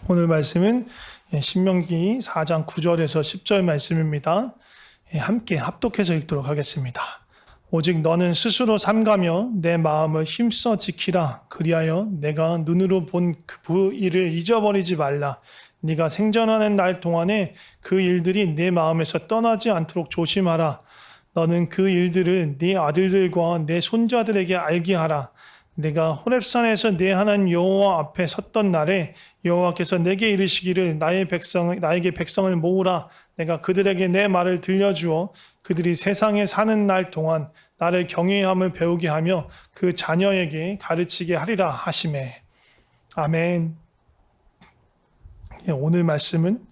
오늘 말씀은 신명기 4장 9절에서 10절 말씀입니다. 함께 합독해서 읽도록 하겠습니다. 오직 너는 스스로 삼가며 내 마음을 힘써 지키라. 그리하여 내가 눈으로 본 그 일을 잊어버리지 말라. 네가 생전하는 날 동안에 그 일들이 내 마음에서 떠나지 않도록 조심하라. 너는 그 일들을 네 아들들과 내 손자들에게 알게 하라. 내가 호렙산에서 내 하나님 여호와 앞에 섰던 날에 여호와께서 내게 이르시기를 나에게 백성을 모으라. 내가 그들에게 내 말을 들려주어 그들이 세상에 사는 날 동안 나를 경외함을 배우게 하며 그 자녀에게 가르치게 하리라 하시매. 아멘. 오늘 말씀은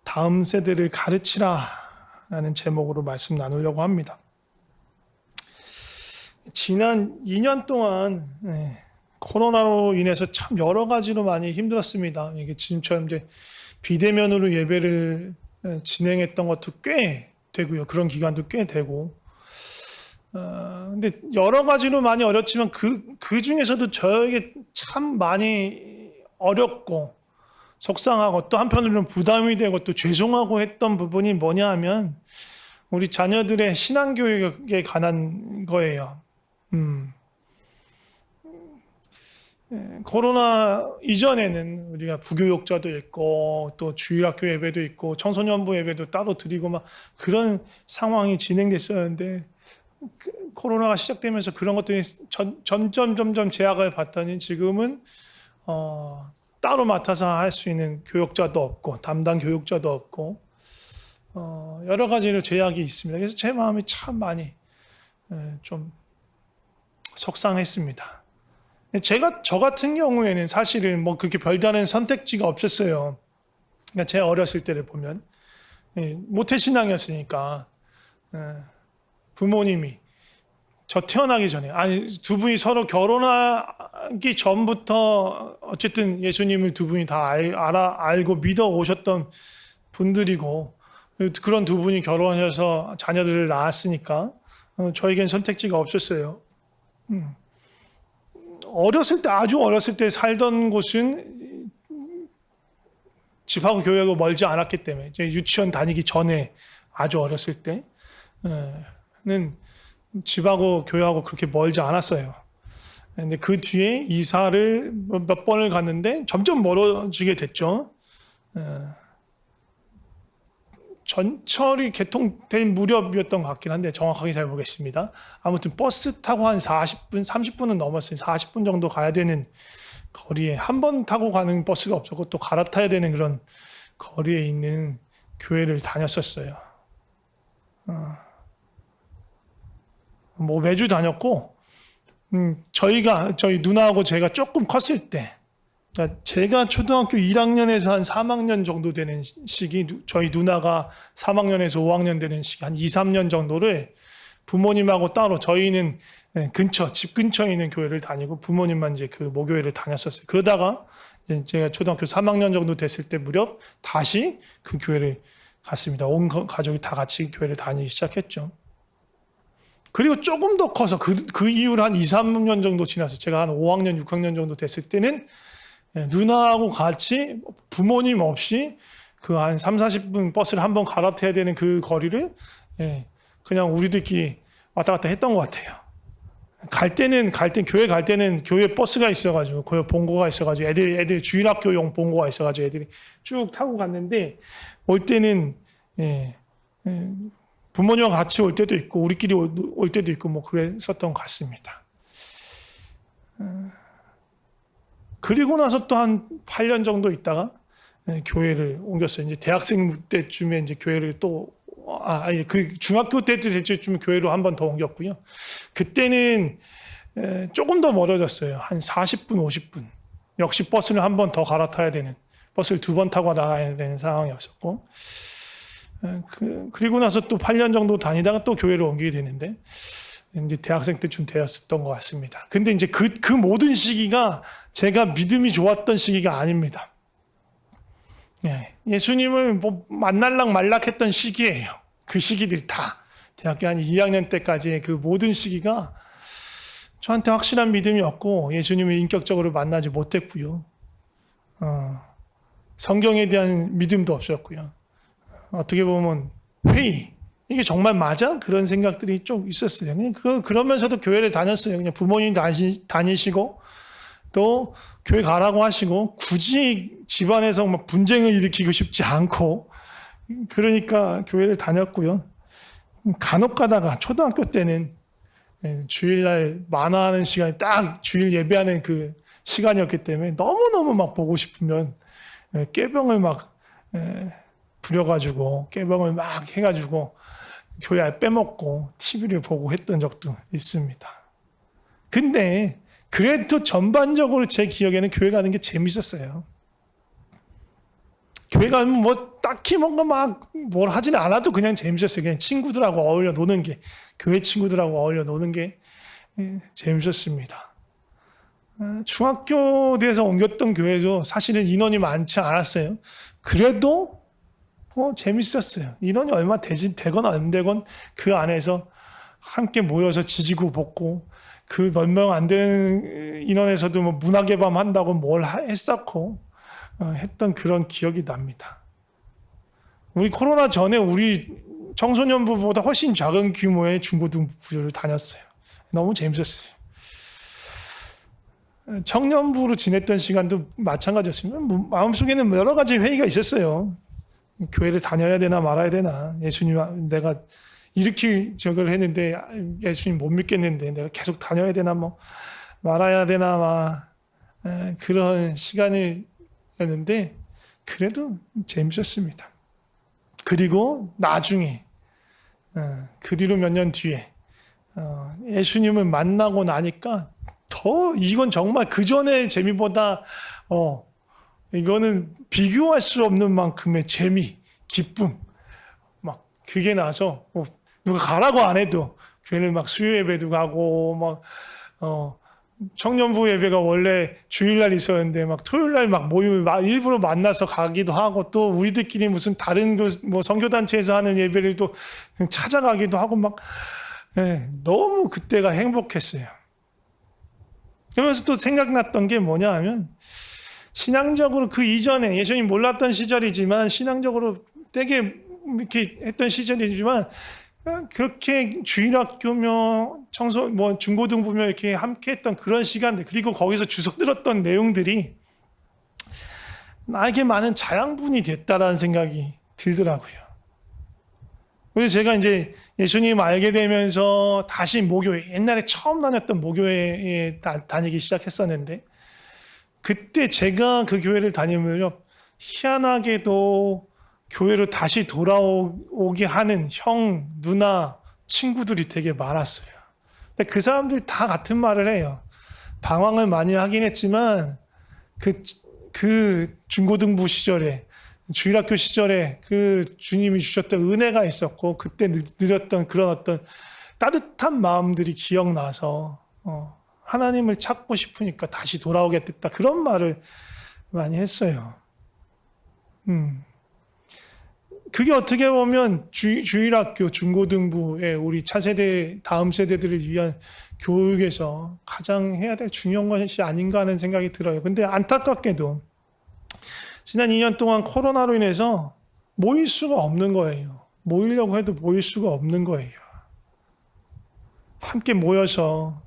다음 세대를 가르치라 라는 제목으로 말씀 나누려고 합니다. 지난 2년 동안 코로나로 인해서 참 여러 가지로 많이 힘들었습니다. 이게 지금처럼 이제 비대면으로 예배를 진행했던 것도 꽤 되고요. 그런 기간도 꽤 되고. 근데 여러 가지로 많이 어렵지만 그 중에서도 저에게 참 많이 어렵고 속상하고 또 한편으로는 부담이 되고 또 죄송하고 했던 부분이 뭐냐 하면 우리 자녀들의 신앙교육에 관한 거예요. 코로나 이전에는 우리가 부교육자도 있고 또 주일학교 예배도 있고 청소년부 예배도 따로 드리고 막 그런 상황이 진행됐었는데 코로나가 시작되면서 그런 것들이 점점 제약을 받더니 지금은 따로 맡아서 할 수 있는 교육자도 없고 담당 교육자도 없고 여러 가지로 제약이 있습니다. 그래서 제 마음이 참 많이 좀 속상했습니다. 저 같은 경우에는 사실은 뭐 그렇게 별다른 선택지가 없었어요. 그러니까 제 어렸을 때를 보면 모태신앙이었으니까 부모님이 저 태어나기 전에 아니 두 분이 서로 결혼하기 전부터 어쨌든 예수님을 두 분이 다 알고 믿어 오셨던 분들이고 그런 두 분이 결혼해서 자녀들을 낳았으니까 저에겐 선택지가 없었어요. 아주 어렸을 때 살던 곳은 집하고 교회하고 멀지 않았기 때문에 유치원 다니기 전에 아주 어렸을 때는 집하고 교회하고 그렇게 멀지 않았어요. 근데 그 뒤에 이사를 몇 번을 갔는데 점점 멀어지게 됐죠. 전철이 개통된 무렵이었던 것 같긴 한데 정확하게 잘 모르겠습니다. 아무튼 버스 타고 한 40분, 30분은 넘었어요. 40분 정도 가야 되는 거리에 한 번 타고 가는 버스가 없었고 또 갈아타야 되는 그런 거리에 있는 교회를 다녔었어요. 뭐 매주 다녔고 저희 누나하고 제가 조금 컸을 때 그러니까 제가 초등학교 1학년에서 한 3학년 정도 되는 시기, 저희 누나가 3학년에서 5학년 되는 시기, 한 2, 3년 정도를 부모님하고 따로 저희는 집 근처에 있는 교회를 다니고 부모님만 이제 그 모교회를 다녔었어요. 그러다가 제가 초등학교 3학년 정도 됐을 때 무렵 다시 그 교회를 갔습니다. 온 가족이 다 같이 교회를 다니기 시작했죠. 그리고 조금 더 커서 그 이후로 한 2, 3년 정도 지나서 제가 한 5학년, 6학년 정도 됐을 때는 누나하고 같이 부모님 없이 그 한 3, 40분 버스를 한번 갈아타야 되는 그 거리를 그냥 우리들끼리 왔다 갔다 했던 것 같아요. 교회 갈 때는 교회 버스가 있어가지고, 교회 본고가 있어가지고, 애들 주일학교용 본고가 있어가지고 애들이 쭉 타고 갔는데, 올 때는, 부모님과 같이 올 때도 있고, 우리끼리 올 때도 있고, 뭐 그랬었던 것 같습니다. 그리고 나서 또 한 8년 정도 있다가 교회를 옮겼어요. 이제 대학생 때쯤에 이제 교회를 그 중학교 때쯤에 교회로 한 번 더 옮겼고요. 그때는 조금 더 멀어졌어요. 한 40분, 50분. 역시 버스를 한 번 더 갈아타야 되는, 버스를 2번 타고 나가야 되는 상황이었었고, 그리고 나서 또 8년 정도 다니다가 또 교회를 옮기게 되는데, 이제 대학생 때쯤 되었었던 것 같습니다. 근데 이제 그 모든 시기가 제가 믿음이 좋았던 시기가 아닙니다. 예수님을 뭐 만날락 말락했던 시기예요. 그 시기들이 다 대학교 한 2학년 때까지의 그 모든 시기가 저한테 확실한 믿음이 없고 예수님을 인격적으로 만나지 못했고요. 성경에 대한 믿음도 없었고요. 어떻게 보면 회의, 이게 정말 맞아? 그런 생각들이 좀 있었어요. 그러면서도 교회를 다녔어요. 그냥 부모님 다니시고 또 교회 가라고 하시고 굳이 집안에서 막 분쟁을 일으키고 싶지 않고 그러니까 교회를 다녔고요. 간혹 가다가 초등학교 때는 주일날 만화하는 시간이 딱 주일 예배하는 그 시간이었기 때문에 너무너무 막 보고 싶으면 깨병을 막 부려가지고 깨병을 막 해가지고 교회 빼먹고 TV를 보고 했던 적도 있습니다. 근데 그래도 전반적으로 제 기억에는 교회 가는 게 재밌었어요. 교회 가면 뭐 딱히 뭔가 막 뭘 하지는 않아도 그냥 재밌었어요. 그냥 친구들하고 어울려 노는 게, 교회 친구들하고 어울려 노는 게 재밌었습니다. 중학교 돼서 옮겼던 교회도 사실은 인원이 많지 않았어요. 그래도 재밌었어요. 인원이 얼마 되건 안 되건 그 안에서 함께 모여서 지지고 볶고 그 몇 명 안 되는 인원에서도 뭐 문화개방 한다고 뭘 했었고 했던 그런 기억이 납니다. 우리 코로나 전에 우리 청소년부보다 훨씬 작은 규모의 중고등부를 다녔어요. 너무 재밌었어요. 청년부로 지냈던 시간도 마찬가지였습니다. 마음속에는 여러 가지 회의가 있었어요. 교회를 다녀야 되나 말아야 되나. 예수님, 내가 이렇게 저걸 했는데 예수님 못 믿겠는데 내가 계속 다녀야 되나 뭐 말아야 되나 막 그런 시간이었는데 그래도 재밌었습니다. 그리고 나중에 그 뒤로 몇 년 뒤에 예수님을 만나고 나니까 더 이건 정말 그 전의 재미보다 이거는 비교할 수 없는 만큼의 재미, 기쁨 막 그게 나서 누가 가라고 안 해도 교회는 막 수요 예배도 가고 막 청년부 예배가 원래 주일날 있었는데 막 토요일날 막 모임을 일부러 만나서 가기도 하고 또 우리들끼리 무슨 다른 뭐 선교단체에서 하는 예배를 또 찾아가기도 하고 막 너무 그때가 행복했어요. 그러면서 또 생각났던 게 뭐냐 하면 신앙적으로 그 이전에 예수님 몰랐던 시절이지만 신앙적으로 되게 이렇게 했던 시절이지만 그렇게 주일학교며 중고등부며 이렇게 함께 했던 그런 시간들 그리고 거기서 주석 들었던 내용들이 나에게 많은 자양분이 됐다라는 생각이 들더라고요. 그래서 제가 이제 예수님 알게 되면서 다시 모교회, 옛날에 처음 다녔던 모교회에 다니기 시작했었는데 그때 제가 그 교회를 다니면요 희한하게도 교회로 다시 돌아오게 하는 형, 누나, 친구들이 되게 많았어요. 근데 그 사람들 다 같은 말을 해요. 방황을 많이 하긴 했지만 그 중고등부 시절에 주일학교 시절에 그 주님이 주셨던 은혜가 있었고 그때 누렸던 그런 어떤 따뜻한 마음들이 기억나서 하나님을 찾고 싶으니까 다시 돌아오게 됐다. 그런 말을 많이 했어요. 그게 어떻게 보면 주일학교, 중고등부의 우리 차세대, 다음 세대들을 위한 교육에서 가장 해야 될 중요한 것이 아닌가 하는 생각이 들어요. 근데 안타깝게도 지난 2년 동안 코로나로 인해서 모일 수가 없는 거예요. 모이려고 해도 모일 수가 없는 거예요. 함께 모여서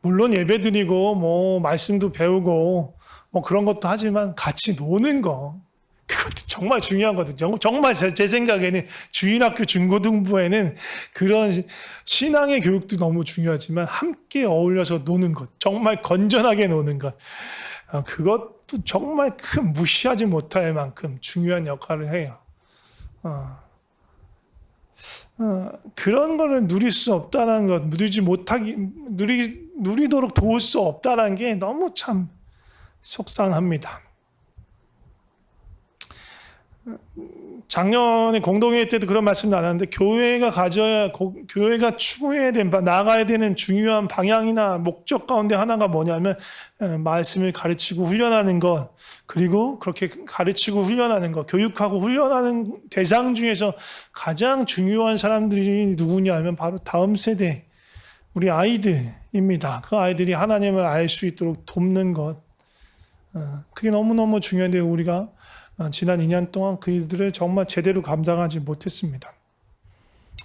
물론 예배드리고 뭐 말씀도 배우고 뭐 그런 것도 하지만 같이 노는 거 그것도 정말 중요하거든요. 정말 제 생각에는 주일학교 중고등부에는 그런 신앙의 교육도 너무 중요하지만 함께 어울려서 노는 것, 정말 건전하게 노는 것, 그것도 정말 무시하지 못할 만큼 중요한 역할을 해요. 그런 거를 누릴 수 없다는 것, 누리도록 도울 수 없다는 게 너무 참 속상합니다. 작년에 공동회의 때도 그런 말씀 나눴는데 교회가 추구해야 되는 나아가야 되는 중요한 방향이나 목적 가운데 하나가 뭐냐면 말씀을 가르치고 훈련하는 것 그리고 그렇게 가르치고 훈련하는 것 교육하고 훈련하는 대상 중에서 가장 중요한 사람들이 누구냐면 바로 다음 세대 우리 아이들입니다. 그 아이들이 하나님을 알 수 있도록 돕는 것 그게 너무너무 중요한데 우리가 지난 2년 동안 그 일들을 정말 제대로 감당하지 못했습니다.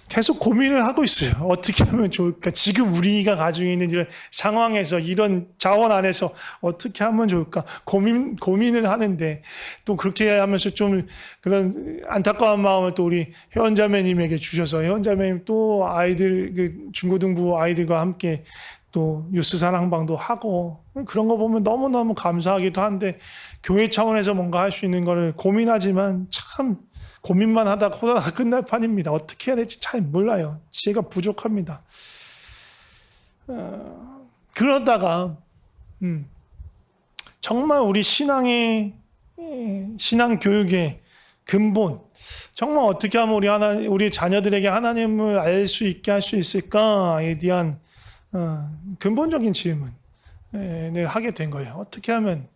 계속 고민을 하고 있어요. 어떻게 하면 좋을까? 지금 우리가 가지고 있는 이런 상황에서, 이런 자원 안에서 어떻게 하면 좋을까? 고민을 하는데, 또 그렇게 하면서 좀 그런 안타까운 마음을 또 우리 회원자매님에게 주셔서, 회원자매님 또 아이들, 중고등부 아이들과 함께 또 뉴스 사랑방도 하고, 그런 거 보면 너무너무 감사하기도 한데, 교회 차원에서 뭔가 할 수 있는 거를 고민하지만 참 고민만 하다가 끝날 판입니다. 어떻게 해야 될지 잘 몰라요. 지혜가 부족합니다. 그러다가 정말 우리 신앙 교육의 근본, 정말 어떻게 하면 우리 자녀들에게 하나님을 알 수 있게 할 수 있을까에 대한 근본적인 질문을 하게 된 거예요. 어떻게 하면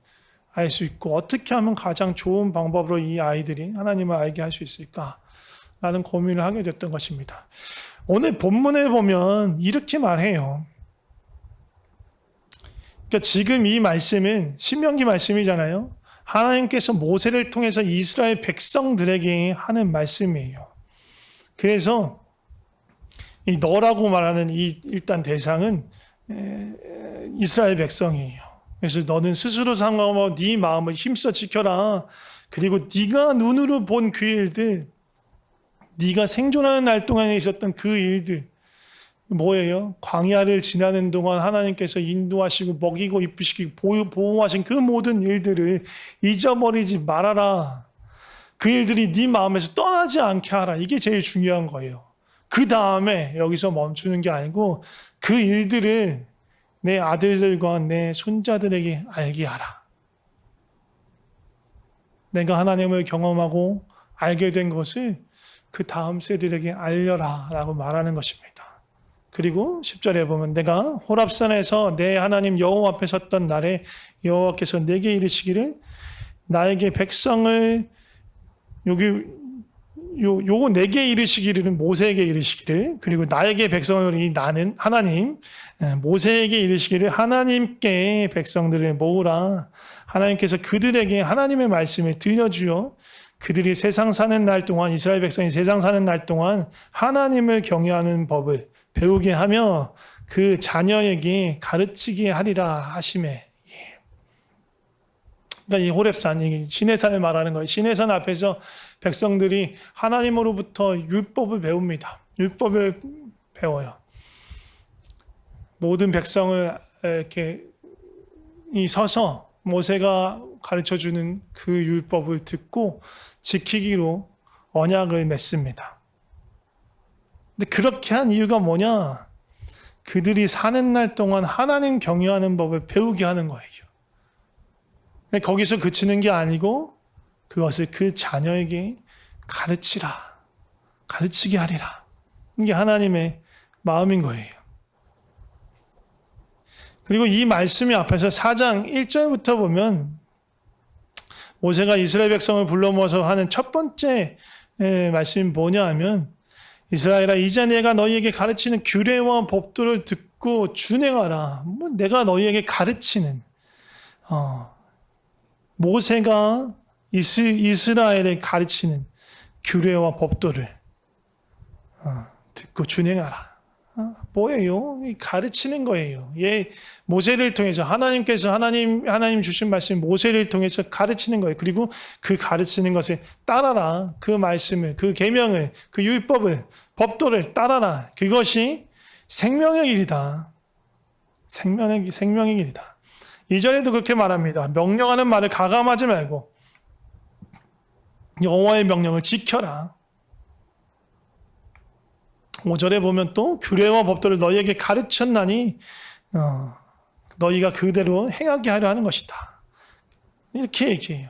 알 수 있고, 어떻게 하면 가장 좋은 방법으로 이 아이들이 하나님을 알게 할 수 있을까라는 고민을 하게 됐던 것입니다. 오늘 본문에 보면 이렇게 말해요. 그러니까 지금 이 말씀은 신명기 말씀이잖아요. 하나님께서 모세를 통해서 이스라엘 백성들에게 하는 말씀이에요. 그래서 이 너라고 말하는 이 일단 대상은 이스라엘 백성이에요. 그래서 너는 스스로 상관하고 네 마음을 힘써 지켜라. 그리고 네가 눈으로 본 그 일들, 네가 생존하는 날 동안에 있었던 그 일들, 뭐예요? 광야를 지나는 동안 하나님께서 인도하시고 먹이고 입히시고 보호하신 그 모든 일들을 잊어버리지 말아라. 그 일들이 네 마음에서 떠나지 않게 하라. 이게 제일 중요한 거예요. 그 다음에 여기서 멈추는 게 아니고 그 일들을 내 아들들과 내 손자들에게 알게 하라. 내가 하나님을 경험하고 알게 된 것을 그 다음 세대들에게 알려라 라고 말하는 것입니다. 그리고 10절에 보면 내가 호랍산에서 내 하나님 여호와 앞에 섰던 날에 여호와께서 내게 이르시기를 나에게 백성을 요거 내게 이르시기를 모세에게 이르시기를 그리고 나에게 백성을 나는 하나님 모세에게 이르시기를 하나님께 백성들을 모으라. 하나님께서 그들에게 하나님의 말씀을 들려주어 그들이 세상 사는 날 동안 이스라엘 백성이 세상 사는 날 동안 하나님을 경외하는 법을 배우게 하며 그 자녀에게 가르치게 하리라 하시매. 그러니까 이 호렙산, 이 시내산을 말하는 거예요. 시내산 앞에서 백성들이 하나님으로부터 율법을 배웁니다. 율법을 배워요. 모든 백성을 이렇게 서서 모세가 가르쳐주는 그 율법을 듣고 지키기로 언약을 맺습니다. 근데 그렇게 한 이유가 뭐냐? 그들이 사는 날 동안 하나님 경외하는 법을 배우게 하는 거예요. 근데 거기서 그치는 게 아니고 그것을 그 자녀에게 가르치게 하리라. 이게 하나님의 마음인 거예요. 그리고 이 말씀이 앞에서 4장 1절부터 보면 모세가 이스라엘 백성을 불러 모아서 하는 첫 번째 말씀이 뭐냐 하면 이스라엘아 이제 내가 너희에게 가르치는 규례와 법도를 듣고 준행하라. 내가 너희에게 가르치는 모세가 이스라엘에 가르치는 규례와 법도를 듣고 준행하라. 뭐예요? 가르치는 거예요. 모세를 통해서 하나님께서 하나님 주신 말씀 모세를 통해서 가르치는 거예요. 그리고 그 가르치는 것을 따라라. 그 말씀을, 그 계명을, 그 율법을, 법도를 따라라. 그것이 생명의 길이다. 생명의 길이다. 2절에도 그렇게 말합니다. 명령하는 말을 가감하지 말고 여호와의 명령을 지켜라. 5절에 보면 또 규례와 법도를 너희에게 가르쳤나니 너희가 그대로 행하게 하려 하는 것이다. 이렇게 얘기해요.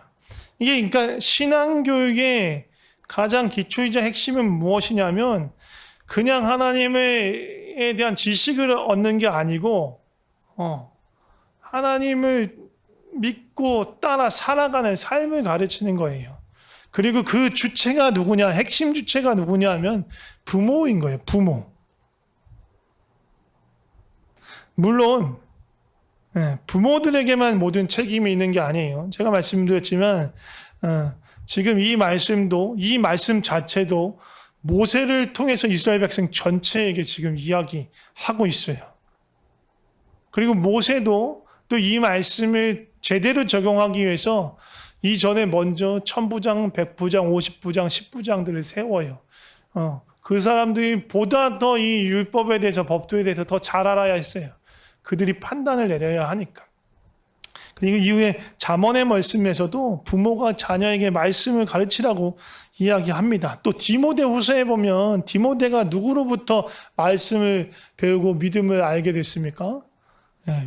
이게 그러니까 신앙교육의 가장 기초이자 핵심은 무엇이냐면 그냥 하나님에 대한 지식을 얻는 게 아니고 하나님을 믿고 따라 살아가는 삶을 가르치는 거예요. 그리고 그 주체가 누구냐, 핵심 주체가 누구냐 하면 부모인 거예요, 부모. 물론, 부모들에게만 모든 책임이 있는 게 아니에요. 제가 말씀드렸지만, 지금 이 말씀도, 이 말씀 자체도 모세를 통해서 이스라엘 백성 전체에게 지금 이야기하고 있어요. 그리고 모세도 또 이 말씀을 제대로 적용하기 위해서 이전에 먼저 1000부장, 100부장, 50부장, 10부장들을 세워요. 그 사람들이 보다 더 이 율법에 대해서, 법도에 대해서 더 잘 알아야 했어요. 그들이 판단을 내려야 하니까. 그리고 이후에 잠언의 말씀에서도 부모가 자녀에게 말씀을 가르치라고 이야기합니다. 또 디모데후서에 보면 디모데가 누구로부터 말씀을 배우고 믿음을 알게 됐습니까?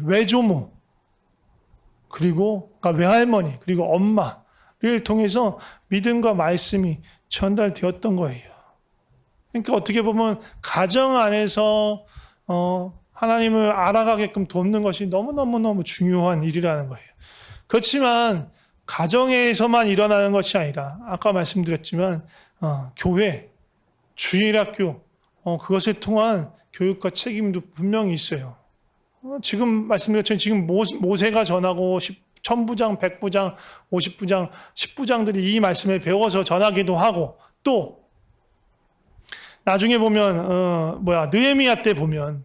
외조모, 그리고 외할머니, 그리고 엄마를 통해서 믿음과 말씀이 전달되었던 거예요. 그러니까 어떻게 보면 가정 안에서 하나님을 알아가게끔 돕는 것이 너무너무 중요한 일이라는 거예요. 그렇지만 가정에서만 일어나는 것이 아니라 아까 말씀드렸지만 교회, 주일학교 그것을 통한 교육과 책임도 분명히 있어요. 지금 말씀드렸지만 지금 모세가 전하고 1000부장, 100부장, 50부장, 10부장들이 이 말씀을 배워서 전하기도 하고 또 나중에 보면 느헤미야 때 보면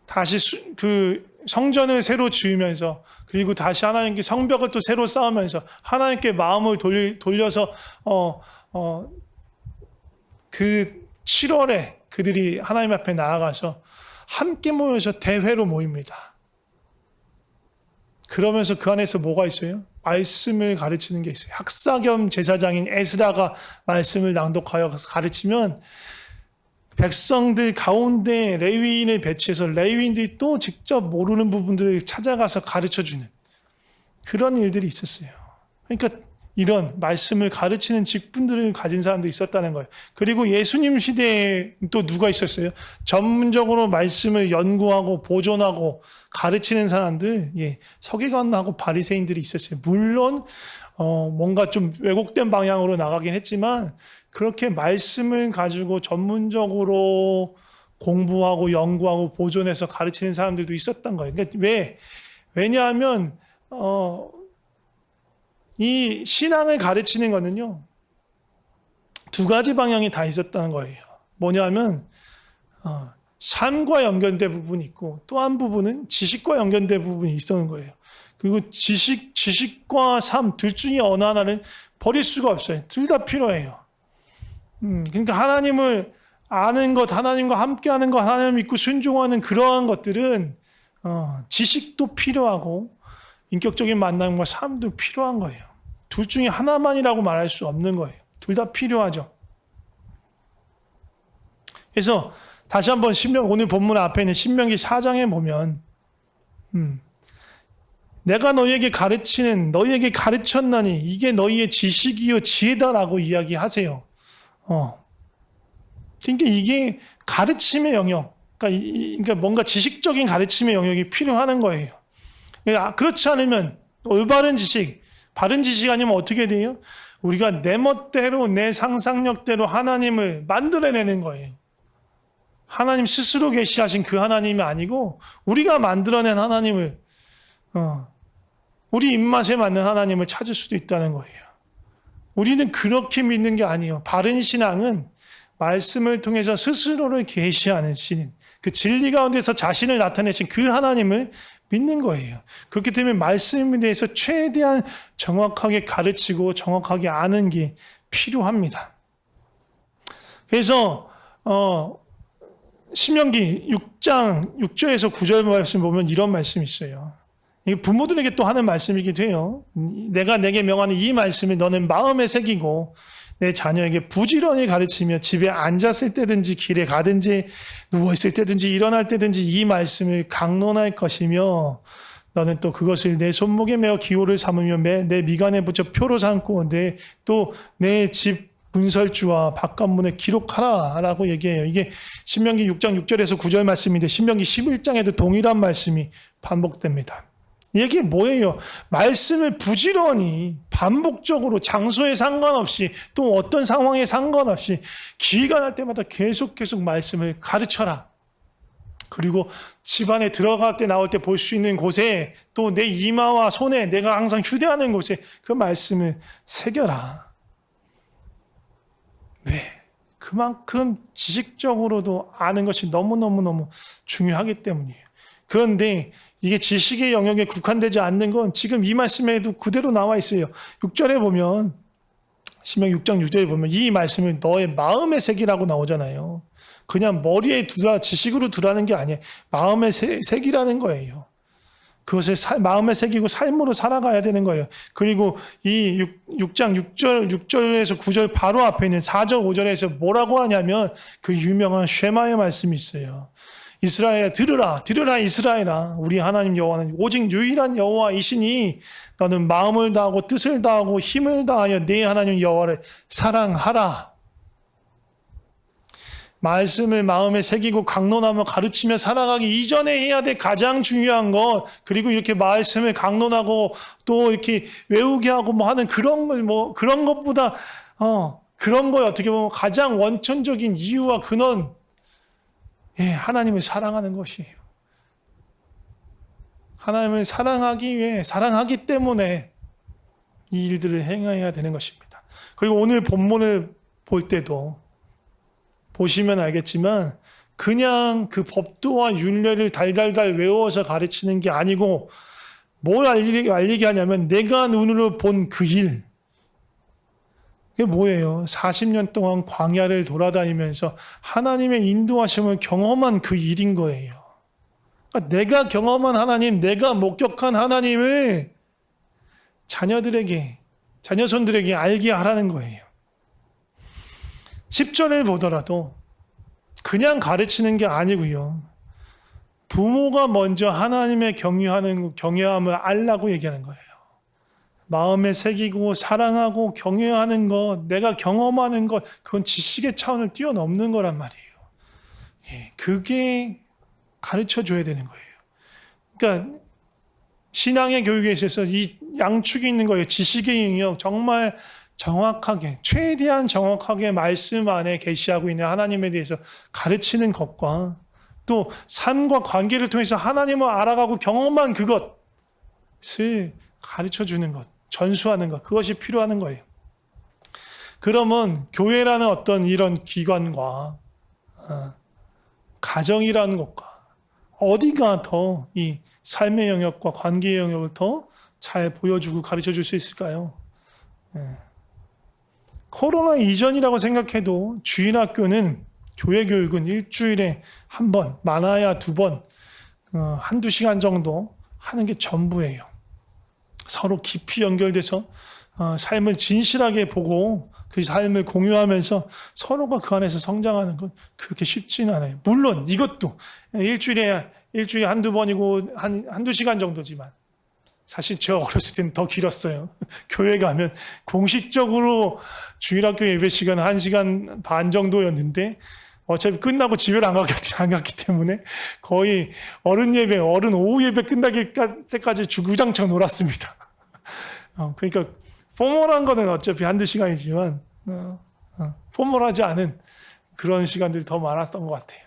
다시 그 성전을 새로 지으면서 그리고 다시 하나님께 성벽을 또 새로 쌓으면서 하나님께 마음을 돌려서 그 7월에 그들이 하나님 앞에 나아가서 함께 모여서 대회로 모입니다. 그러면서 그 안에서 뭐가 있어요? 말씀을 가르치는 게 있어요. 학사 겸 제사장인 에스라가 말씀을 낭독하여 가르치면 백성들 가운데 레위인을 배치해서 레위인들이 또 직접 모르는 부분들을 찾아가서 가르쳐주는 그런 일들이 있었어요. 그러니까 이런 말씀을 가르치는 직분들을 가진 사람도 있었다는 거예요. 그리고 예수님 시대에 또 누가 있었어요? 전문적으로 말씀을 연구하고 보존하고 가르치는 사람들, 서기관하고 바리새인들이 있었어요. 물론 뭔가 좀 왜곡된 방향으로 나가긴 했지만 그렇게 말씀을 가지고 전문적으로 공부하고 연구하고 보존해서 가르치는 사람들도 있었던 거예요. 그러니까 왜냐하면 이 신앙을 가르치는 거는요, 두 가지 방향이 다 있었다는 거예요. 뭐냐면 삶과 연결된 부분이 있고 또 한 부분은 지식과 연결된 부분이 있었는 거예요. 그리고 지식과 삶 둘 중에 어느 하나를 버릴 수가 없어요. 둘 다 필요해요. 그러니까 하나님을 아는 것, 하나님과 함께하는 것, 하나님을 믿고 순종하는 그러한 것들은 지식도 필요하고 인격적인 만남과 삶도 필요한 거예요. 둘 중에 하나만이라고 말할 수 없는 거예요. 둘 다 필요하죠. 그래서 다시 한번 오늘 본문 앞에 있는 신명기 4장에 보면 내가 너희에게 너희에게 가르쳤나니 이게 너희의 지식이요 지혜다라고 이야기하세요. 그러니까 이게 가르침의 영역, 그러니까 뭔가 지식적인 가르침의 영역이 필요한 거예요. 그렇지 않으면 올바른 지식, 바른 지식 아니면 어떻게 돼요? 우리가 내 멋대로 내 상상력대로 하나님을 만들어내는 거예요. 하나님 스스로 계시하신 그 하나님이 아니고 우리가 만들어낸 하나님을 우리 입맛에 맞는 하나님을 찾을 수도 있다는 거예요. 우리는 그렇게 믿는 게 아니에요. 바른 신앙은 말씀을 통해서 스스로를 계시하는 신, 그 진리 가운데서 자신을 나타내신 그 하나님을 믿는 거예요. 그렇기 때문에 말씀에 대해서 최대한 정확하게 가르치고 정확하게 아는 게 필요합니다. 그래서 신명기 6장 6절에서 9절 말씀 보면 이런 말씀이 있어요. 이게 부모들에게 또 하는 말씀이기도 해요. 내가 내게 명하는 이 말씀을 너는 마음에 새기고 내 자녀에게 부지런히 가르치며 집에 앉았을 때든지 길에 가든지 누워있을 때든지 일어날 때든지 이 말씀을 강론할 것이며 너는 또 그것을 내 손목에 메어 기호를 삼으며 내 미간에 붙여 표로 삼고 내 집 문설주와 바깥문에 기록하라 라고 얘기해요. 이게 신명기 6장 6절에서 9절 말씀인데 신명기 11장에도 동일한 말씀이 반복됩니다. 이게 뭐예요? 말씀을 부지런히 반복적으로 장소에 상관없이 또 어떤 상황에 상관없이 기회가 날 때마다 계속 말씀을 가르쳐라. 그리고 집안에 들어갈 때 나올 때 볼 수 있는 곳에 또 내 이마와 손에 내가 항상 휴대하는 곳에 그 말씀을 새겨라. 왜? 그만큼 지식적으로도 아는 것이 너무너무너무 중요하기 때문이에요. 그런데 이게 지식의 영역에 국한되지 않는 건 지금 이 말씀에도 그대로 나와 있어요. 6절에 보면, 신명 6장 6절에 보면 이 말씀을 너의 마음에 새기라고 나오잖아요. 그냥 머리에 두라, 지식으로 두라는 게 아니에요. 마음에 새기라는 거예요. 그것을 마음에 새기고 삶으로 살아가야 되는 거예요. 그리고 이 6장 6절에서 9절 바로 앞에 있는 4절, 5절에서 뭐라고 하냐면 그 유명한 쉐마의 말씀이 있어요. 이스라엘아 들으라, 들으라 이스라엘아, 우리 하나님 여호와는 오직 유일한 여호와이시니 너는 마음을 다하고 뜻을 다하고 힘을 다하여 네 하나님 여호와를 사랑하라. 말씀을 마음에 새기고 강론하며 가르치며 살아가기 이전에 해야 될 가장 중요한 것, 그리고 이렇게 말씀을 강론하고 또 이렇게 외우게 하고 뭐 하는 그런 걸 그런 것보다 그런 거에 어떻게 보면 가장 원천적인 이유와 근원, 하나님을 사랑하는 것이에요. 하나님을 사랑하기 위해, 사랑하기 때문에 이 일들을 행해야 되는 것입니다. 그리고 오늘 본문을 볼 때도 보시면 알겠지만 그냥 그 법도와 율례를 달달달 외워서 가르치는 게 아니고 뭘 알리게 하냐면 내가 눈으로 본 그 일. 그게 뭐예요? 40년 동안 광야를 돌아다니면서 하나님의 인도하심을 경험한 그 일인 거예요. 그러니까 내가 경험한 하나님, 내가 목격한 하나님을 자녀손들에게 알게 하라는 거예요. 10절을 보더라도 그냥 가르치는 게 아니고요. 부모가 먼저 하나님의 경외함을 알라고 얘기하는 거예요. 마음에 새기고 사랑하고 경외하는 것, 내가 경험하는 것, 그건 지식의 차원을 뛰어넘는 거란 말이에요. 그게 가르쳐줘야 되는 거예요. 그러니까 신앙의 교육에 있어서 이 양축이 있는 거예요. 지식의 영역, 정말 정확하게, 최대한 정확하게 말씀 안에 계시하고 있는 하나님에 대해서 가르치는 것과 또 삶과 관계를 통해서 하나님을 알아가고 경험한 그것을 가르쳐주는 것, 전수하는 것, 그것이 필요한 거예요. 그러면 교회라는 어떤 이런 기관과 가정이라는 것과 어디가 더 이 삶의 영역과 관계의 영역을 더 잘 보여주고 가르쳐줄 수 있을까요? 코로나 이전이라고 생각해도 주일학교는 교회 교육은 일주일에 한 번, 많아야 두 번, 한두 시간 정도 하는 게 전부예요. 서로 깊이 연결돼서 삶을 진실하게 보고 그 삶을 공유하면서 서로가 그 안에서 성장하는 건 그렇게 쉽지는 않아요. 물론 이것도 일주일에 한두 번이고 한두 시간 정도지만 사실 저 어렸을 때는 더 길었어요. 교회 가면 공식적으로 주일학교 예배 시간은 1시간 반 정도였는데 어차피 끝나고 집에 안 갔기 때문에 거의 어른 오후 예배 끝나기 때까지 주구장창 놀았습니다. 그러니까 포멀한 거는 어차피 한두 시간이지만 포멀하지 않은 그런 시간들이 더 많았던 것 같아요.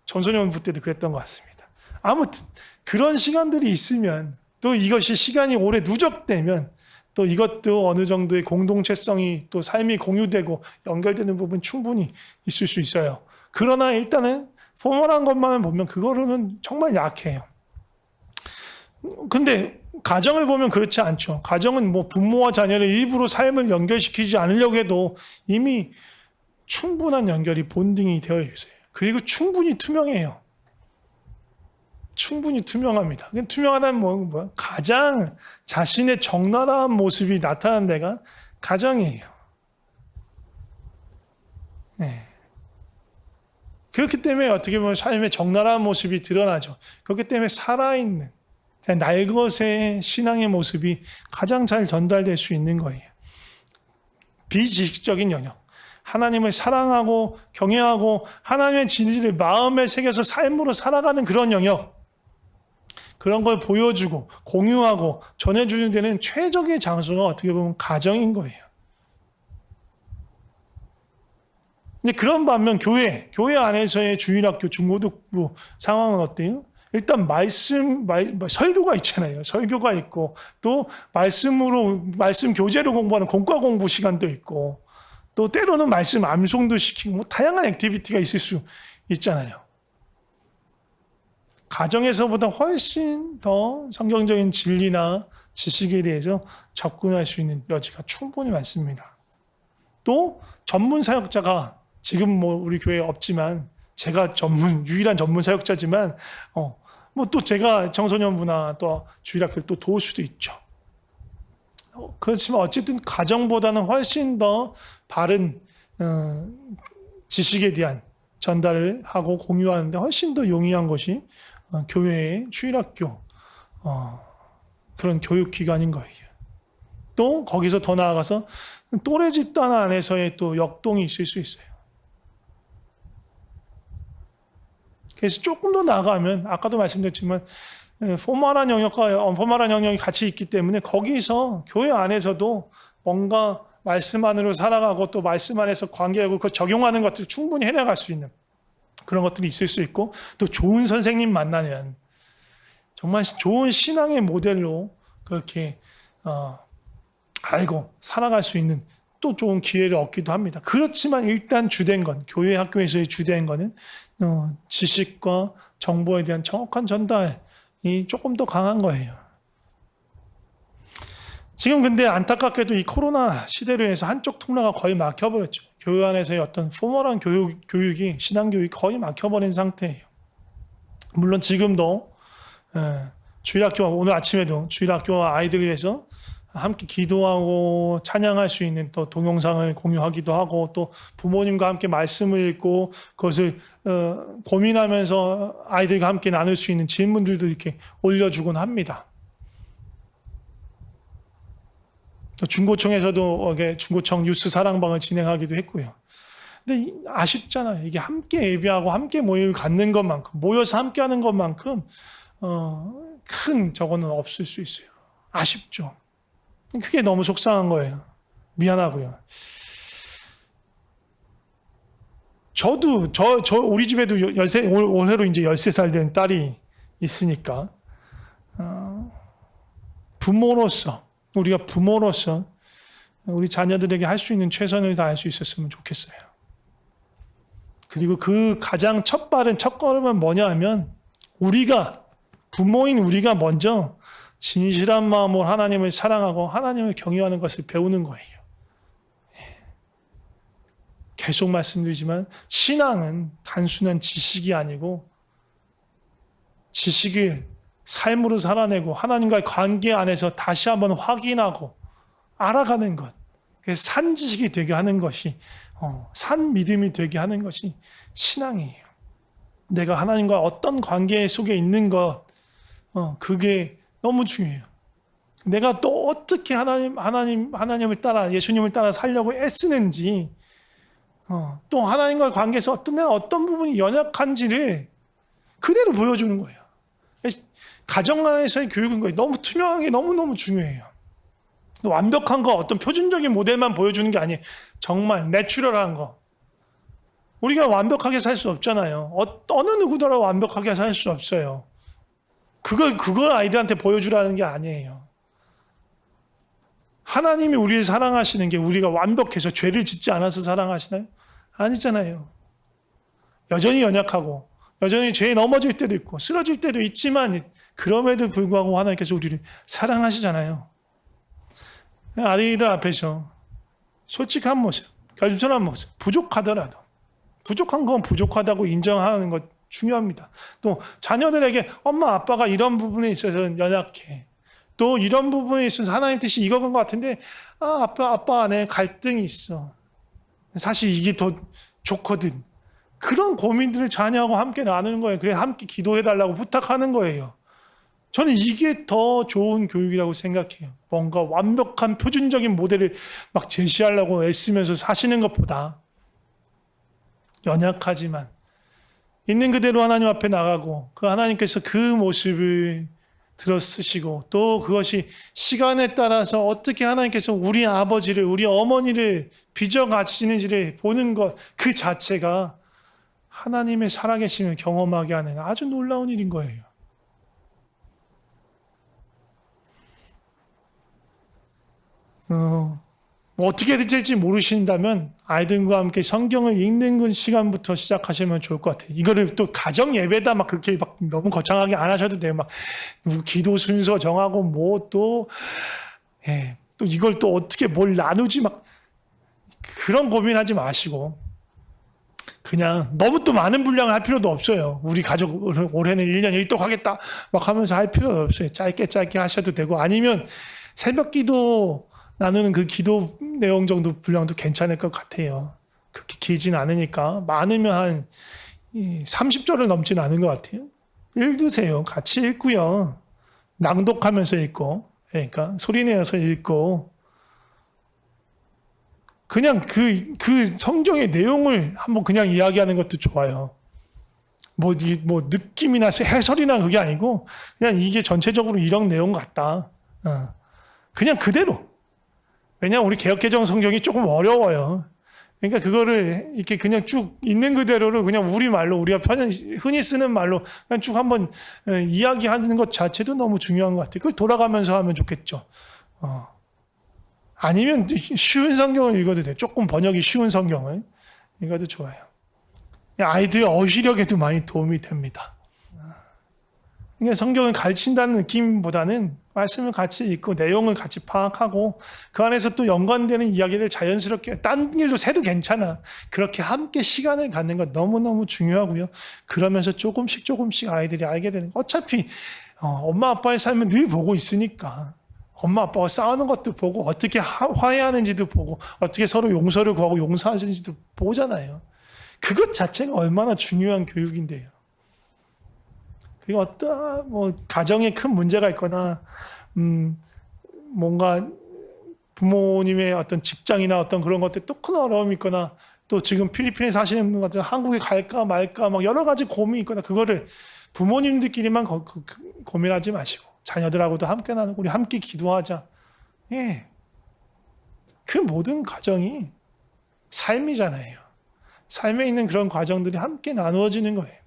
청소년부 때도 그랬던 것 같습니다. 아무튼 그런 시간들이 있으면 또 이것이 시간이 오래 누적되면 또 이것도 어느 정도의 공동체성이 또 삶이 공유되고 연결되는 부분 충분히 있을 수 있어요. 그러나 일단은 포멀한 것만 보면 그거로는 정말 약해요. 근데 가정을 보면 그렇지 않죠. 가정은 뭐 부모와 자녀를 일부러 삶을 연결시키지 않으려고 해도 이미 충분한 연결이 본딩이 되어 있어요. 그리고 충분히 투명해요. 충분히 투명합니다. 투명하다는 뭐야? 가장 자신의 적나라한 모습이 나타난 데가 가정이에요. 네. 그렇기 때문에 어떻게 보면 삶의 적나라한 모습이 드러나죠. 그렇기 때문에 살아있는 날것의 신앙의 모습이 가장 잘 전달될 수 있는 거예요. 비지식적인 영역. 하나님을 사랑하고 경외하고 하나님의 진리를 마음에 새겨서 삶으로 살아가는 그런 영역. 그런 걸 보여주고 공유하고 전해주는 데는 최적의 장소가 어떻게 보면 가정인 거예요. 근데 그런 반면 교회 안에서의 주일학교 중고등부 상황은 어때요? 일단 설교가 있잖아요. 설교가 있고, 또 말씀 교재로 공부하는 공과 공부 시간도 있고, 또 때로는 말씀 암송도 시키고, 뭐 다양한 액티비티가 있을 수 있잖아요. 가정에서보다 훨씬 더 성경적인 진리나 지식에 대해서 접근할 수 있는 여지가 충분히 많습니다. 또 전문 사역자가 지금 뭐 우리 교회에 없지만 제가 유일한 전문 사역자지만 뭐 또 제가 청소년부나 또 주일학교를 또 도울 수도 있죠. 그렇지만 어쨌든 가정보다는 훨씬 더 바른 지식에 대한 전달을 하고 공유하는데 훨씬 더 용이한 것이 교회의 주일학교 그런 교육기관인 거예요. 또 거기서 더 나아가서 또래 집단 안에서의 또 역동이 있을 수 있어요. 그래서 조금 더 나아가면 아까도 말씀드렸지만 포멀한 영역과 언포멀한 영역이 같이 있기 때문에 거기서 교회 안에서도 뭔가 말씀 안으로 살아가고 또 말씀 안에서 관계하고 그 적용하는 것들을 충분히 해나갈 수 있는 그런 것들이 있을 수 있고 또 좋은 선생님 만나면 정말 좋은 신앙의 모델로 그렇게 알고 살아갈 수 있는 또 좋은 기회를 얻기도 합니다. 그렇지만 일단 주된 건 교회 학교에서의 주된 거는 지식과 정보에 대한 정확한 전달이 조금 더 강한 거예요. 지금 근데 안타깝게도 이 코로나 시대로 인해서 한쪽 통로가 거의 막혀버렸죠. 교회 안에서의 어떤 포멀한 교육이 신앙교육이 거의 막혀버린 상태예요. 물론 지금도 주일학교 오늘 아침에도 주일학교 아이들을 위해서 함께 기도하고 찬양할 수 있는 또 동영상을 공유하기도 하고 또 부모님과 함께 말씀을 읽고 그것을 고민하면서 아이들과 함께 나눌 수 있는 질문들도 이렇게 올려주곤 합니다. 중고청에서도 중고청 뉴스 사랑방을 진행하기도 했고요. 근데 아쉽잖아요. 이게 함께 예배하고 함께 모임을 갖는 것만큼 모여서 함께 하는 것만큼 큰 저거는 없을 수 있어요. 아쉽죠. 그게 너무 속상한 거예요. 미안하고요. 우리 집에도 올해로 이제 13살 된 딸이 있으니까, 우리가 부모로서 우리 자녀들에게 할 수 있는 최선을 다할 수 있었으면 좋겠어요. 그리고 그 가장 첫 걸음은 뭐냐 하면, 부모인 우리가 먼저 진실한 마음으로 하나님을 사랑하고 하나님을 경외하는 것을 배우는 거예요. 계속 말씀드리지만 신앙은 단순한 지식이 아니고 지식을 삶으로 살아내고 하나님과의 관계 안에서 다시 한번 확인하고 알아가는 것. 산 지식이 되게 하는 것이 산 믿음이 되게 하는 것이 신앙이에요. 내가 하나님과 어떤 관계 속에 있는 것 그게 너무 중요해요. 내가 또 어떻게 하나님을 따라 예수님을 따라 살려고 애쓰는지 또 하나님과의 관계에서 어떤 부분이 연약한지를 그대로 보여주는 거예요. 가정 안에서의 교육은 거예요. 너무 투명한 게 너무너무 중요해요. 완벽한 거 어떤 표준적인 모델만 보여주는 게 아니에요. 정말 내추럴한 거. 우리가 완벽하게 살 수 없잖아요. 어느 누구더라도 완벽하게 살 수 없어요. 그걸 아이들한테 보여주라는 게 아니에요. 하나님이 우리를 사랑하시는 게 우리가 완벽해서 죄를 짓지 않아서 사랑하시나요? 아니잖아요. 여전히 연약하고 여전히 죄에 넘어질 때도 있고 쓰러질 때도 있지만 그럼에도 불구하고 하나님께서 우리를 사랑하시잖아요. 아이들 앞에서 솔직한 모습, 겸손한 모습, 부족하더라도 부족한 건 부족하다고 인정하는 것 중요합니다. 또 자녀들에게 엄마 아빠가 이런 부분에 있어서 연약해. 또 이런 부분에 있어서 하나님 뜻이 이거인 것 같은데 아빠 안에 갈등이 있어. 사실 이게 더 좋거든. 그런 고민들을 자녀하고 함께 나누는 거예요. 그래 함께 기도해달라고 부탁하는 거예요. 저는 이게 더 좋은 교육이라고 생각해요. 뭔가 완벽한 표준적인 모델을 막 제시하려고 애쓰면서 사시는 것보다 연약하지만 있는 그대로 하나님 앞에 나가고 그 하나님께서 그 모습을 들어쓰시고 또 그것이 시간에 따라서 어떻게 하나님께서 우리 아버지를 우리 어머니를 빚어 가시는지를 보는 것 그 자체가 하나님의 살아계심을 경험하게 하는 아주 놀라운 일인 거예요. 뭐 어떻게 될지 모르신다면 아이들과 함께 성경을 읽는 시간부터 시작하시면 좋을 것 같아요. 이거를 또 가정 예배다 막 그렇게 막 너무 거창하게 안 하셔도 돼요. 막 기도 순서 정하고 뭐 또 또 이걸 또 어떻게 뭘 나누지 막 그런 고민하지 마시고 그냥 너무 또 많은 분량을 할 필요도 없어요. 우리 가족 올해는 1년 1독 하겠다 막 하면서 할 필요도 없어요. 짧게 하셔도 되고 아니면 새벽 기도 나누는 그 기도 내용 정도 분량도 괜찮을 것 같아요. 그렇게 길진 않으니까 많으면 한 30절을 넘진 않은 것 같아요. 읽으세요. 같이 읽고요. 낭독하면서 읽고 그러니까 소리내어서 읽고 그냥 그 성경의 내용을 한번 그냥 이야기하는 것도 좋아요. 뭐 느낌이나 해설이나 그게 아니고 그냥 이게 전체적으로 이런 내용 같다. 그냥 그대로. 왜냐하면 우리 개역개정 성경이 조금 어려워요. 그러니까 그거를 이렇게 그냥 쭉 있는 그대로를 그냥 우리 말로 우리가 흔히 쓰는 말로 그냥 쭉 한번 이야기하는 것 자체도 너무 중요한 것 같아요. 그걸 돌아가면서 하면 좋겠죠. 아니면 쉬운 성경을 읽어도 돼요. 조금 번역이 쉬운 성경을 읽어도 좋아요. 아이들 어휘력에도 많이 도움이 됩니다. 그러니까 성경을 가르친다는 느낌보다는 말씀을 같이 읽고 내용을 같이 파악하고 그 안에서 또 연관되는 이야기를 자연스럽게 딴 일도 새도 괜찮아. 그렇게 함께 시간을 갖는 것 너무너무 중요하고요. 그러면서 조금씩 아이들이 알게 되는 거. 어차피 엄마 아빠의 삶을 늘 보고 있으니까 엄마 아빠가 싸우는 것도 보고 어떻게 화해하는지도 보고 어떻게 서로 용서를 구하고 용서하시는지도 보잖아요. 그것 자체가 얼마나 중요한 교육인데요. 그리고 어떤 가정에 큰 문제가 있거나 뭔가 부모님의 어떤 직장이나 어떤 그런 것들 또 큰 어려움이 있거나 또 지금 필리핀에 사시는 분 같은 한국에 갈까 말까 막 여러 가지 고민이 있거나 그거를 부모님들끼리만 고민하지 마시고 자녀들하고도 함께 나누고 우리 함께 기도하자. 그 모든 과정이 삶이잖아요. 삶에 있는 그런 과정들이 함께 나누어지는 거예요.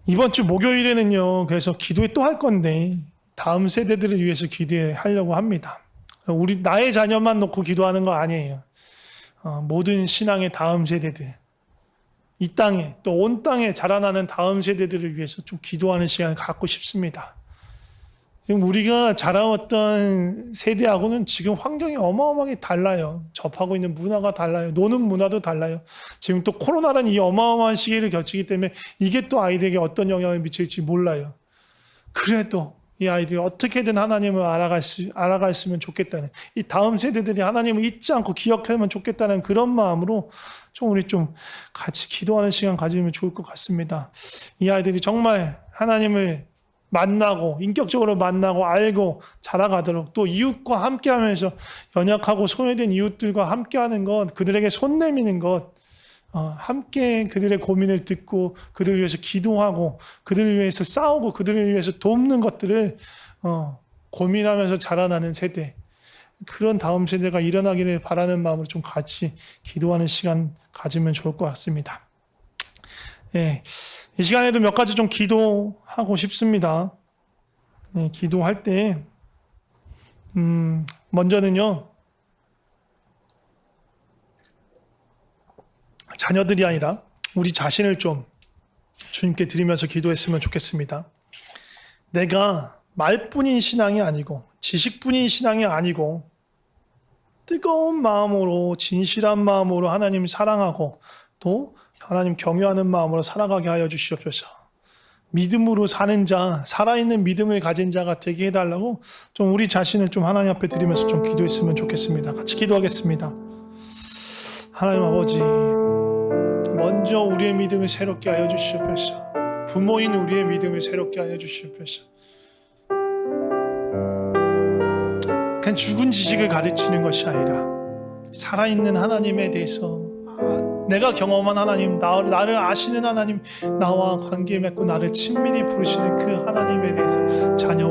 이번 주 목요일에는요, 그래서 기도회 또 할 건데, 다음 세대들을 위해서 기도하려고 합니다. 나의 자녀만 놓고 기도하는 거 아니에요. 모든 신앙의 다음 세대들, 이 땅에, 또 온 땅에 자라나는 다음 세대들을 위해서 좀 기도하는 시간을 갖고 싶습니다. 우리가 자라왔던 세대하고는 지금 환경이 어마어마하게 달라요. 접하고 있는 문화가 달라요. 노는 문화도 달라요. 지금 또 코로나라는 이 어마어마한 시기를 겪기 때문에 이게 또 아이들에게 어떤 영향을 미칠지 몰라요. 그래도 이 아이들이 어떻게든 하나님을 알아갔으면 좋겠다는 이 다음 세대들이 하나님을 잊지 않고 기억하면 좋겠다는 그런 마음으로 우리 좀 같이 기도하는 시간 가지면 좋을 것 같습니다. 이 아이들이 정말 하나님을 만나고 인격적으로 만나고 알고 자라가도록 또 이웃과 함께하면서 연약하고 소외된 이웃들과 함께하는 것, 그들에게 손 내미는 것, 함께 그들의 고민을 듣고 그들을 위해서 기도하고 그들을 위해서 싸우고 그들을 위해서 돕는 것들을 고민하면서 자라나는 세대, 그런 다음 세대가 일어나기를 바라는 마음으로 좀 같이 기도하는 시간 가지면 좋을 것 같습니다. 이 시간에도 몇 가지 좀 기도하고 싶습니다. 기도할 때 먼저는요, 자녀들이 아니라 우리 자신을 좀 주님께 드리면서 기도했으면 좋겠습니다. 내가 말뿐인 신앙이 아니고 지식뿐인 신앙이 아니고 뜨거운 마음으로 진실한 마음으로 하나님 사랑하고 또 하나님 경외하는 마음으로 살아가게 하여 주시옵소서. 믿음으로 사는 자, 살아있는 믿음을 가진 자가 되게 해달라고 좀 우리 자신을 좀 하나님 앞에 드리면서 좀 기도했으면 좋겠습니다. 같이 기도하겠습니다. 하나님 아버지, 먼저 우리의 믿음을 새롭게 하여 주시옵소서. 부모인 우리의 믿음을 새롭게 하여 주시옵소서. 그냥 죽은 지식을 가르치는 것이 아니라 살아있는 하나님에 대해서 내가 경험한 하나님, 나를 아시는 하나님, 나와 관계 맺고 나를 친밀히 부르시는 그 하나님에 대해서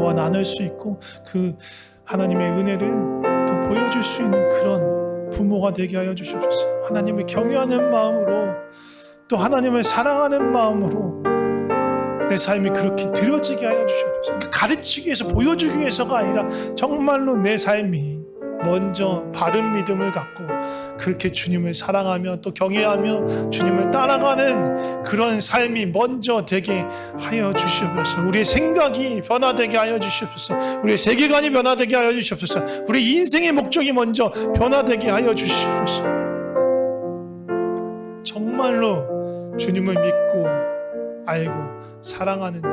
너와 나눌 수 있고 그 하나님의 은혜를 또 보여줄 수 있는 그런 부모가 되게 하여 주시옵소서. 하나님을 경외하는 마음으로 또 하나님을 사랑하는 마음으로 내 삶이 그렇게 들어지게 하여 주시옵소서. 가르치기 위해서 보여주기 위해서가 아니라 정말로 내 삶이 먼저 바른 믿음을 갖고 그렇게 주님을 사랑하며 또 경외하며 주님을 따라가는 그런 삶이 먼저 되게 하여 주시옵소서. 우리의 생각이 변화되게 하여 주시옵소서. 우리의 세계관이 변화되게 하여 주시옵소서. 우리 인생의 목적이 먼저 변화되게 하여 주시옵소서. 정말로 주님을 믿고 알고 사랑하는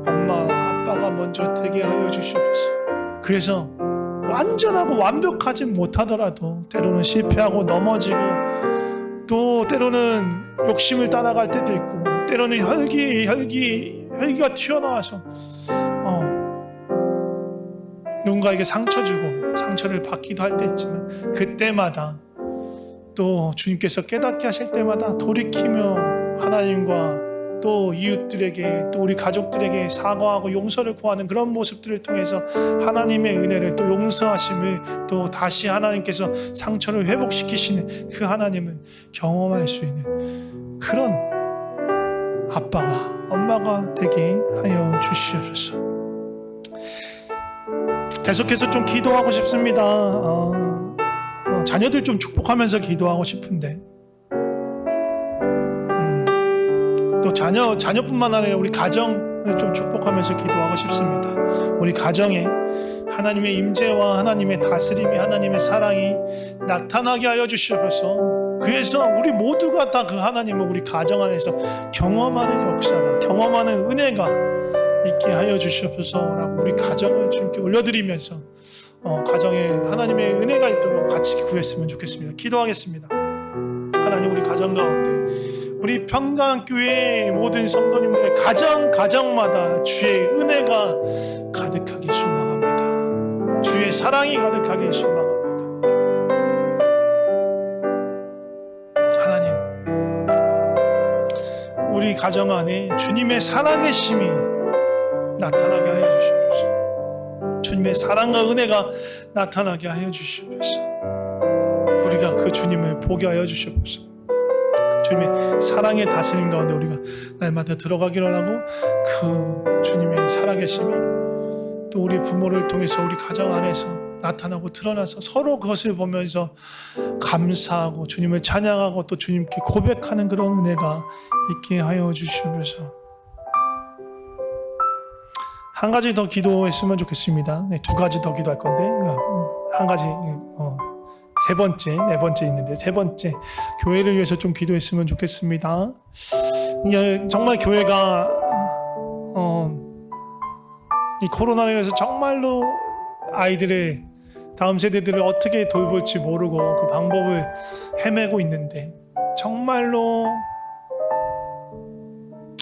엄마 아빠가 먼저 되게 하여 주시옵소서. 그래서 완전하고 완벽하지 못하더라도 때로는 실패하고 넘어지고 또 때로는 욕심을 따라갈 때도 있고 때로는 혈기가 튀어나와서 누군가에게 상처 주고 상처를 받기도 할 때 있지만 그때마다 또 주님께서 깨닫게 하실 때마다 돌이키며 하나님과 또 이웃들에게 또 우리 가족들에게 사과하고 용서를 구하는 그런 모습들을 통해서 하나님의 은혜를 또 용서하심을 또 다시 하나님께서 상처를 회복시키시는 그 하나님을 경험할 수 있는 그런 아빠와 엄마가 되게 하여 주시옵소서. 계속해서 좀 기도하고 싶습니다. 자녀들 좀 축복하면서 기도하고 싶은데 또 자녀뿐만 아니라 우리 가정을 좀 축복하면서 기도하고 싶습니다. 우리 가정에 하나님의 임재와 하나님의 다스림이 하나님의 사랑이 나타나게 하여 주시옵소서. 그래서 우리 모두가 다 그 하나님을 우리 가정 안에서 경험하는 역사가 경험하는 은혜가 있게 하여 주시옵소서라고 우리 가정을 주님께 올려드리면서 가정에 하나님의 은혜가 있도록 같이 구했으면 좋겠습니다. 기도하겠습니다. 하나님 우리 가정 가운데 우리 평강교회 모든 성도님들의 가정마다 주의 은혜가 가득하게 소망합니다. 주의 사랑이 가득하게 소망합니다. 하나님 우리 가정 안에 주님의 살아계심이 나타나게 하여 주시옵소서. 주님의 사랑과 은혜가 나타나게 하여 주시옵소서. 우리가 그 주님을 보게 하여 주시옵소서. 주님의 사랑의 다스림 가운데 우리가 날마다 들어가기를 하고 그 주님의 살아계심이 또 우리 부모를 통해서 우리 가정 안에서 나타나고 드러나서 서로 그것을 보면서 감사하고 주님을 찬양하고 또 주님께 고백하는 그런 은혜가 있게 하여 주시옵소서. 한 가지 더 기도했으면 좋겠습니다. 네, 두 가지 더 기도할 건데 한 가지 세 번째, 네 번째 있는데 세 번째 교회를 위해서 좀 기도했으면 좋겠습니다. 정말 교회가 이 코로나로 인해서 정말로 아이들의 다음 세대들을 어떻게 돌볼지 모르고 그 방법을 헤매고 있는데 정말로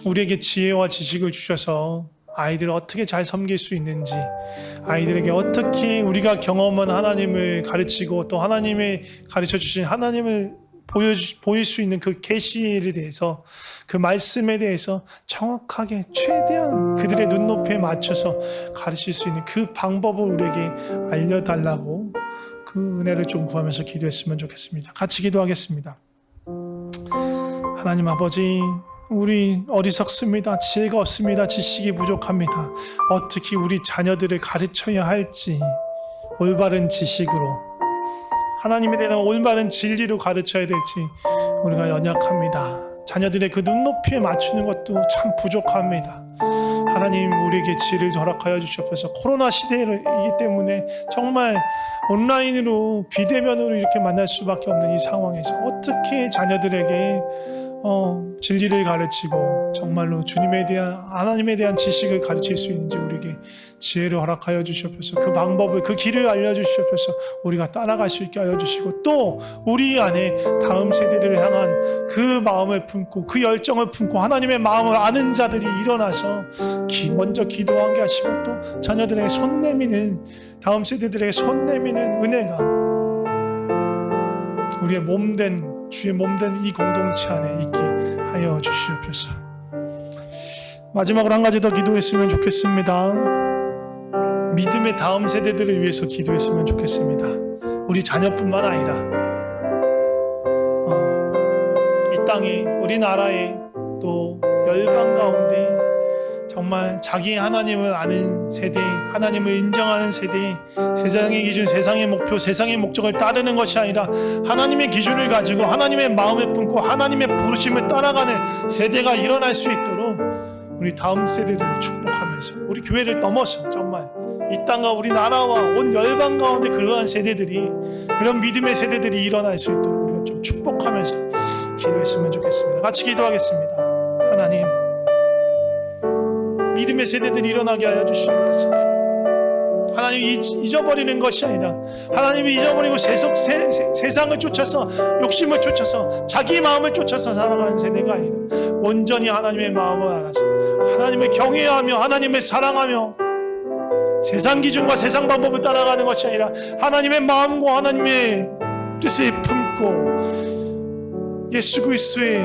우리에게 지혜와 지식을 주셔서 아이들을 어떻게 잘 섬길 수 있는지 아이들에게 어떻게 우리가 경험한 하나님을 가르치고 또 하나님의 가르쳐 주신 하나님을 보일 수 있는 그 계시에 대해서 그 말씀에 대해서 정확하게 최대한 그들의 눈높이에 맞춰서 가르칠 수 있는 그 방법을 우리에게 알려달라고 그 은혜를 좀 구하면서 기도했으면 좋겠습니다. 같이 기도하겠습니다. 하나님 아버지 우리 어리석습니다. 지혜가 없습니다. 지식이 부족합니다. 어떻게 우리 자녀들을 가르쳐야 할지 올바른 지식으로 하나님에 대한 올바른 진리로 가르쳐야 될지 우리가 연약합니다. 자녀들의 그 눈높이에 맞추는 것도 참 부족합니다. 하나님 우리에게 지혜를 허락하여 주시옵소서. 코로나 시대이기 때문에 정말 온라인으로 비대면으로 이렇게 만날 수밖에 없는 이 상황에서 어떻게 자녀들에게 진리를 가르치고 정말로 주님에 대한 하나님에 대한 지식을 가르칠 수 있는지 우리에게 지혜를 허락하여 주시옵소서. 그 방법을 그 길을 알려주시옵소서. 우리가 따라갈 수 있게 하여 주시고 또 우리 안에 다음 세대를 향한 그 마음을 품고 그 열정을 품고 하나님의 마음을 아는 자들이 일어나서 먼저 기도하게 하시고 또 자녀들에게 손 내미는 다음 세대들에게 손 내미는 은혜가 우리의 몸된 주의 몸된 이 공동체 안에 있게 하여 주시옵소서. 마지막으로 한 가지 더 기도했으면 좋겠습니다. 믿음의 다음 세대들을 위해서 기도했으면 좋겠습니다. 우리 자녀뿐만 아니라 이 땅에, 우리나라에, 또 열방 가운데 정말 자기 하나님을 아는 세대, 하나님을 인정하는 세대, 세상의 기준, 세상의 목표, 세상의 목적을 따르는 것이 아니라 하나님의 기준을 가지고 하나님의 마음을 품고 하나님의 부르심을 따라가는 세대가 일어날 수 있도록 우리 다음 세대들을 축복하면서 우리 교회를 넘어서 정말 이 땅과 우리나라와 온 열방 가운데 그러한 세대들이, 그런 믿음의 세대들이 일어날 수 있도록 우리가 좀 축복하면서 기도했으면 좋겠습니다. 같이 기도하겠습니다. 하나님, 믿음의 세대들이 일어나게 하여 주시옵소서. 하나님, 잊어버리는 것이 아니라 하나님이 잊어버리고 세상을 쫓아서, 욕심을 쫓아서, 자기 마음을 쫓아서 살아가는 세대가 아니라 온전히 하나님의 마음을 알아서 하나님을 경외하며 하나님을 사랑하며 세상 기준과 세상 방법을 따라가는 것이 아니라 하나님의 마음과 하나님의 뜻을 품고 예수 그리스도의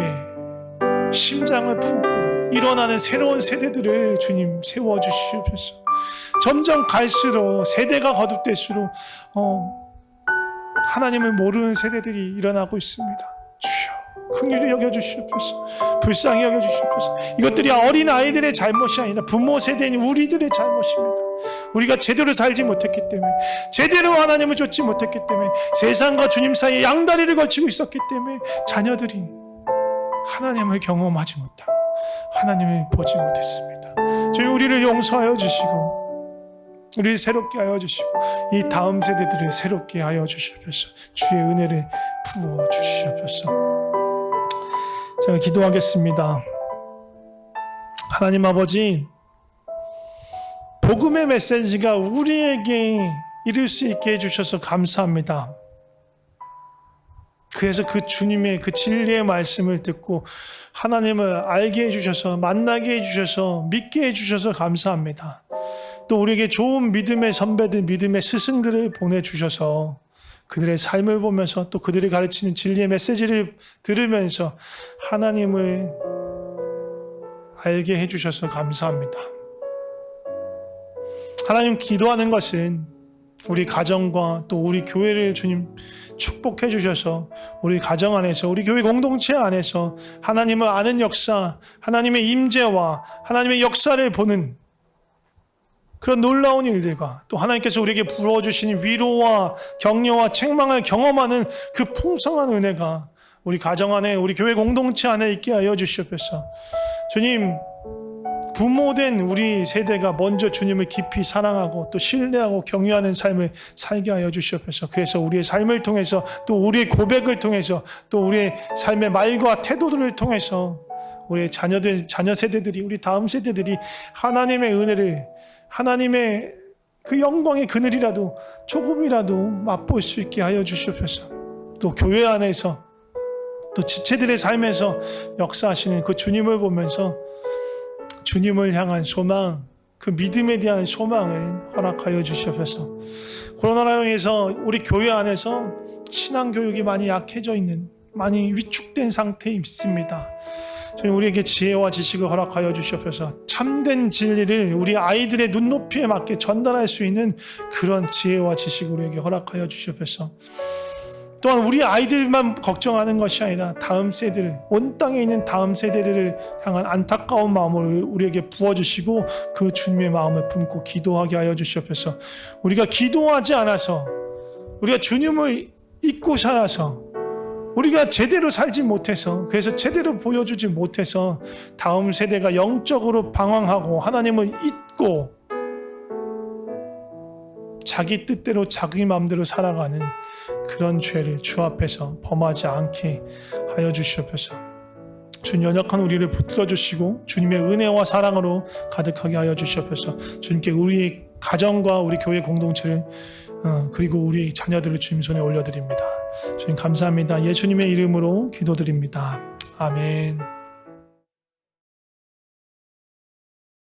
심장을 품고 일어나는 새로운 세대들을 주님 세워주시옵소서. 점점 갈수록, 세대가 거듭될수록 하나님을 모르는 세대들이 일어나고 있습니다. 주여, 긍휼히 여겨주시옵소서. 불쌍히 여겨주시옵소서. 이것들이 어린 아이들의 잘못이 아니라 부모 세대인 우리들의 잘못입니다. 우리가 제대로 살지 못했기 때문에, 제대로 하나님을 좇지 못했기 때문에, 세상과 주님 사이에 양다리를 걸치고 있었기 때문에 자녀들이 하나님을 경험하지 못하고 하나님을 보지 못했습니다. 주님, 우리를 용서하여 주시고 우리를 새롭게 하여 주시고 이 다음 세대들을 새롭게 하여 주시옵소서. 주의 은혜를 부어 주시옵소서. 제가 기도하겠습니다. 하나님 아버지, 복음의 메시지가 우리에게 이룰 수 있게 해주셔서 감사합니다. 그래서 그 주님의 그 진리의 말씀을 듣고 하나님을 알게 해주셔서, 만나게 해주셔서, 믿게 해주셔서 감사합니다. 또 우리에게 좋은 믿음의 선배들, 믿음의 스승들을 보내주셔서 그들의 삶을 보면서 또 그들이 가르치는 진리의 메시지를 들으면서 하나님을 알게 해주셔서 감사합니다. 하나님, 기도하는 것은 우리 가정과 또 우리 교회를 주님 축복해 주셔서 우리 가정 안에서, 우리 교회 공동체 안에서 하나님을 아는 역사, 하나님의 임재와 하나님의 역사를 보는 그런 놀라운 일들과 또 하나님께서 우리에게 부어주신 위로와 격려와 책망을 경험하는 그 풍성한 은혜가 우리 가정 안에, 우리 교회 공동체 안에 있게 하여 주시옵소서. 주님, 부모된 우리 세대가 먼저 주님을 깊이 사랑하고 또 신뢰하고 경외하는 삶을 살게 하여 주시옵소서. 그래서 우리의 삶을 통해서, 또 우리의 고백을 통해서, 또 우리의 삶의 말과 태도들을 통해서 우리의 자녀 세대들이, 우리 다음 세대들이 하나님의 은혜를, 하나님의 그 영광의 그늘이라도 조금이라도 맛볼 수 있게 하여 주시옵소서. 또 교회 안에서, 또 지체들의 삶에서 역사하시는 그 주님을 보면서 주님을 향한 소망, 그 믿음에 대한 소망을 허락하여 주시옵소서. 코로나로 인해서 우리 교회 안에서 신앙교육이 많이 약해져 있는, 많이 위축된 상태에 있습니다. 주님, 우리에게 지혜와 지식을 허락하여 주시옵소서. 참된 진리를 우리 아이들의 눈높이에 맞게 전달할 수 있는 그런 지혜와 지식을 우리에게 허락하여 주시옵소서. 또한 우리 아이들만 걱정하는 것이 아니라 다음 세대를, 온 땅에 있는 다음 세대들을 향한 안타까운 마음을 우리에게 부어주시고 그 주님의 마음을 품고 기도하게 하여 주시옵소서. 우리가 기도하지 않아서, 우리가 주님을 잊고 살아서, 우리가 제대로 살지 못해서, 그래서 제대로 보여주지 못해서 다음 세대가 영적으로 방황하고 하나님을 잊고 자기 뜻대로 자기 마음대로 살아가는 그런 죄를 주 앞에서 범하지 않게 하여 주시옵소서. 주님, 연약한 우리를 붙들어 주시고 주님의 은혜와 사랑으로 가득하게 하여 주시옵소서. 주님께 우리 가정과 우리 교회 공동체를 그리고 우리 자녀들을 주님 손에 올려드립니다. 주님 감사합니다. 예수님의 이름으로 기도드립니다. 아멘.